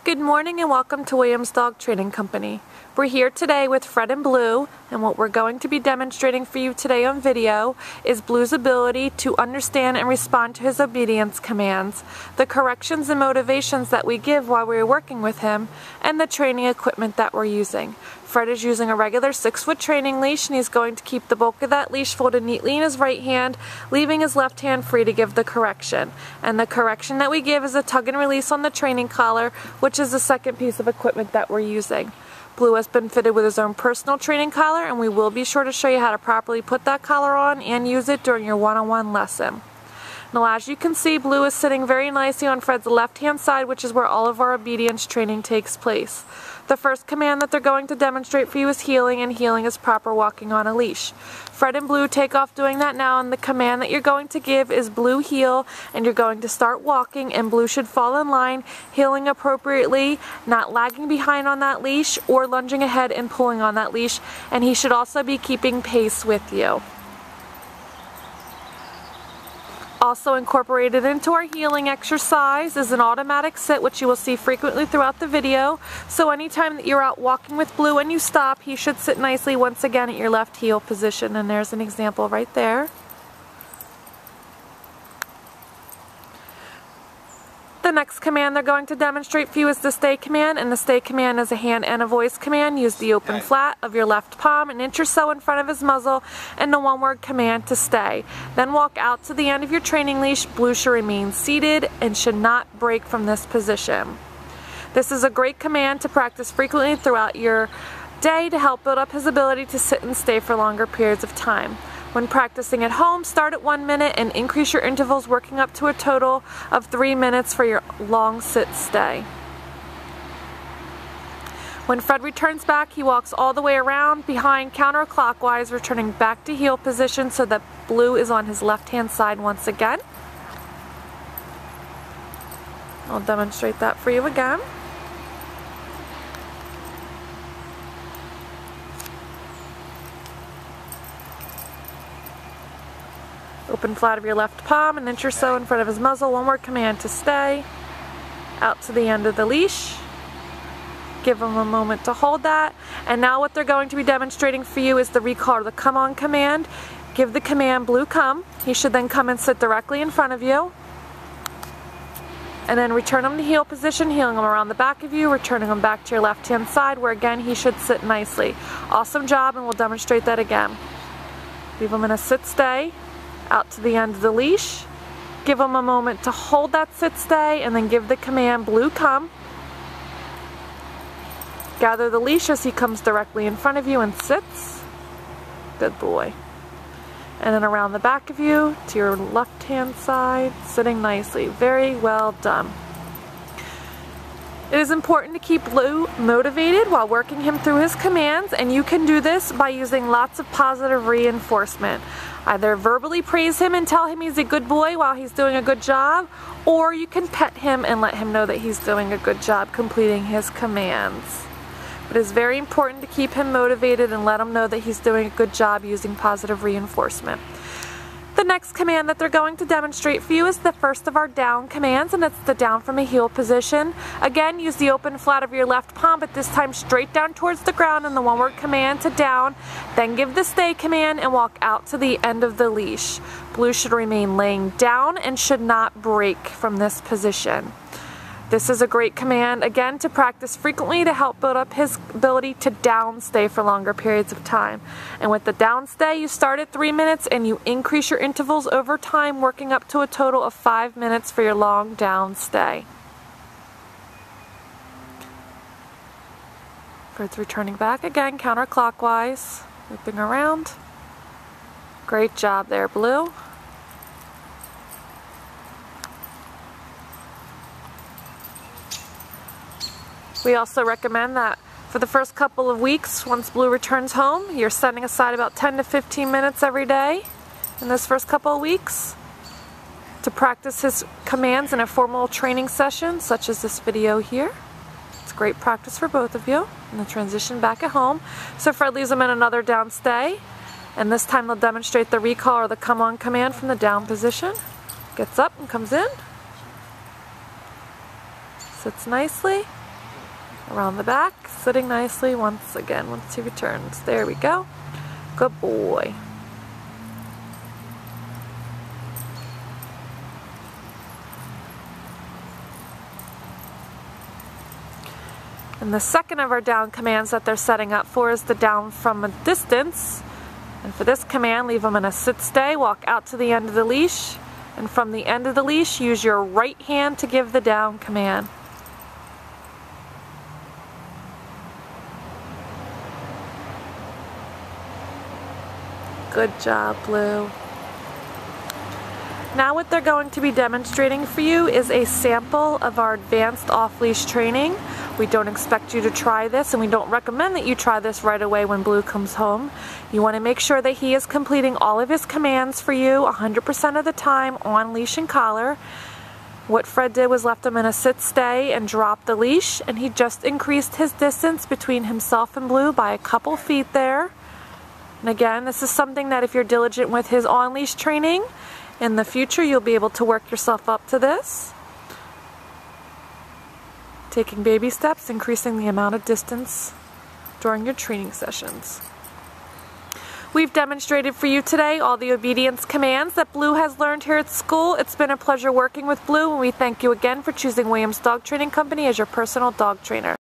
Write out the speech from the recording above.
Good morning and welcome to Williams Dog Training Company. We're here today with Fred and Blue, and what we're going to be demonstrating for you today on video is Blue's ability to understand and respond to his obedience commands, the corrections and motivations that we give while we're working with him, and the training equipment that we're using. Fred is using a regular 6-foot training leash, and he's going to keep the bulk of that leash folded neatly in his right hand, leaving his left hand free to give the correction. And the correction that we give is a tug and release on the training collar, which is the second piece of equipment that we're using. Blue has been fitted with his own personal training collar, and we will be sure to show you how to properly put that collar on and use it during your one-on-one lesson. Now, as you can see, Blue is sitting very nicely on Fred's left-hand side, which is where all of our obedience training takes place. The first command that they're going to demonstrate for you is heeling, and heeling is proper walking on a leash. Fred and Blue take off doing that now, and the command that you're going to give is Blue heel, and you're going to start walking, and Blue should fall in line, heeling appropriately, not lagging behind on that leash or lunging ahead and pulling on that leash, and he should also be keeping pace with you. Also incorporated into our heeling exercise is an automatic sit, which you will see frequently throughout the video. So anytime that you're out walking with Blue and you stop, he should sit nicely once again at your left heel position. And there's an example right there. The next command they're going to demonstrate for you is the stay command, and the stay command is a hand and a voice command. Use the open flat of your left palm an inch or so in front of his muzzle, and the one-word command to stay. Then walk out to the end of your training leash. Blue should remain seated and should not break from this position. This is a great command to practice frequently throughout your day to help build up his ability to sit and stay for longer periods of time. When practicing at home, start at 1 minute and increase your intervals, working up to a total of 3 minutes for your long sit-stay. When Fred returns back, he walks all the way around behind counterclockwise, returning back to heel position so that Blue is on his left-hand side once again. I'll demonstrate that for you again. Open flat of your left palm an inch or so in front of his muzzle. One-word command to stay. Out to the end of the leash. Give him a moment to hold that. And now what they're going to be demonstrating for you is the recall or the come on command. Give the command Blue come. He should then come and sit directly in front of you. And then return him to heel position, heeling him around the back of you, returning him back to your left-hand side where again he should sit nicely. Awesome job, and we'll demonstrate that again. Leave him in a sit-stay. Out to the end of the leash. Give him a moment to hold that sit-stay, and then give the command Blue come. Gather the leash as he comes directly in front of you and sits. Good boy. And then around the back of you to your left-hand side, sitting nicely. Very well done. It is important to keep Blue motivated while working him through his commands, and you can do this by using lots of positive reinforcement. Either verbally praise him and tell him he's a good boy while he's doing a good job, or you can pet him and let him know that he's doing a good job completing his commands. It is very important to keep him motivated and let him know that he's doing a good job using positive reinforcement. The next command that they're going to demonstrate for you is the first of our down commands, and it's the down from a heel position. Again, use the open flat of your left palm, but this time straight down towards the ground, and the one-word command to down. Then give the stay command and walk out to the end of the leash. Blue should remain laying down and should not break from this position. This is a great command, again, to practice frequently to help build up his ability to down stay for longer periods of time. And with the down stay, you start at 3 minutes and you increase your intervals over time, working up to a total of 5 minutes for your long down stay. Fred's returning back again, counterclockwise, looping around. Great job there, Blue. We also recommend that for the first couple of weeks, once Blue returns home, you're setting aside about 10 to 15 minutes every day in those first couple of weeks to practice his commands in a formal training session, such as this video here. It's great practice for both of you. And then transition back at home. So Fred leaves him in another down stay, and this time they'll demonstrate the recall or the come on command from the down position. Gets up and comes in. Sits nicely. Around the back, sitting nicely once again once he returns. There we go. Good boy. And the second of our down commands that they're setting up for is the down from a distance. And for this command, leave them in a sit-stay, walk out to the end of the leash, and from the end of the leash, use your right hand to give the down command. Good job, Blue. Now what they're going to be demonstrating for you is a sample of our advanced off-leash training. We don't expect you to try this, and we don't recommend that you try this right away when Blue comes home. You want to make sure that he is completing all of his commands for you 100% of the time on leash and collar. What Fred did was left him in a sit-stay and dropped the leash, and he just increased his distance between himself and Blue by a couple feet there. And again, this is something that if you're diligent with his on-leash training, in the future you'll be able to work yourself up to this. Taking baby steps, increasing the amount of distance during your training sessions. We've demonstrated for you today all the obedience commands that Blue has learned here at school. It's been a pleasure working with Blue, and we thank you again for choosing Williams Dog Training Company as your personal dog trainer.